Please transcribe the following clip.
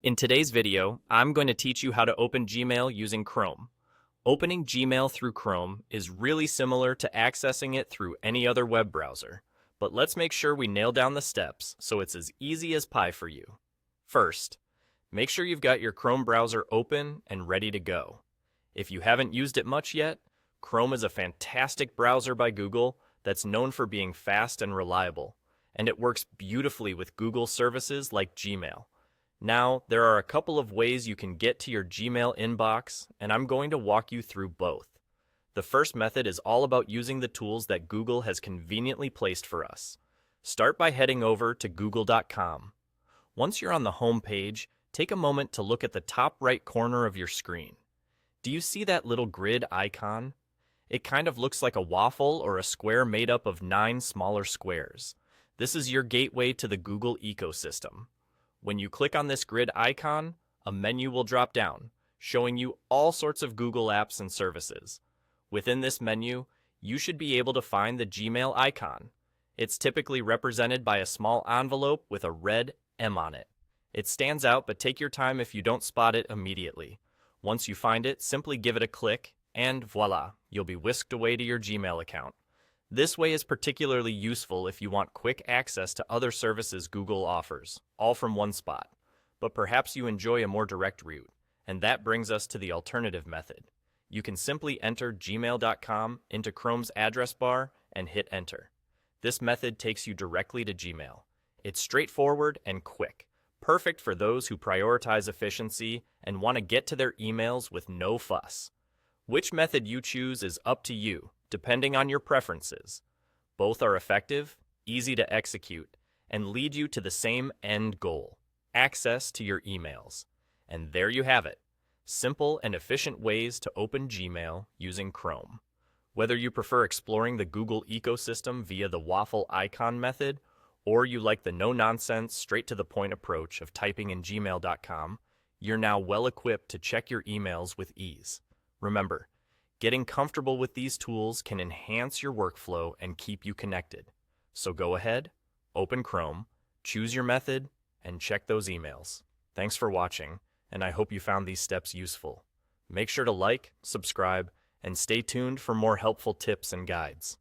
In today's video, I'm going to teach you how to open Gmail using Chrome. Opening Gmail through Chrome is really similar to accessing it through any other web browser, but let's make sure we nail down the steps so it's as easy as pie for you. First, make sure you've got your Chrome browser open and ready to go. If you haven't used it much yet, Chrome is a fantastic browser by Google that's known for being fast and reliable, and it works beautifully with Google services like Gmail. Now, there are a couple of ways you can get to your Gmail inbox, and I'm going to walk you through both. The first method is all about using the tools that Google has conveniently placed for us. Start by heading over to google.com. Once you're on the home page, take a moment to look at the top right corner of your screen. Do you see that little grid icon? It kind of looks like a waffle or a square made up of 9 smaller squares. This is your gateway to the Google ecosystem. When you click on this grid icon, a menu will drop down, showing you all sorts of Google apps and services. Within this menu, you should be able to find the Gmail icon. It's typically represented by a small envelope with a red M on it. It stands out, but take your time if you don't spot it immediately. Once you find it, simply give it a click, and voila, you'll be whisked away to your Gmail account. This way is particularly useful if you want quick access to other services Google offers, all from one spot. But perhaps you enjoy a more direct route, and that brings us to the alternative method. You can simply enter gmail.com into Chrome's address bar and hit enter. This method takes you directly to Gmail. It's straightforward and quick, perfect for those who prioritize efficiency and want to get to their emails with no fuss. Which method you choose is up to you, depending on your preferences. Both are effective, easy to execute, and lead you to the same end goal: access to your emails. And there you have it, simple and efficient ways to open Gmail using Chrome. Whether you prefer exploring the Google ecosystem via the waffle icon method, or you like the no-nonsense, straight-to-the-point approach of typing in gmail.com, you're now well equipped to check your emails with ease. Remember, getting comfortable with these tools can enhance your workflow and keep you connected. So go ahead, open Chrome, choose your method, and check those emails. Thanks for watching, and I hope you found these steps useful. Make sure to like, subscribe, and stay tuned for more helpful tips and guides.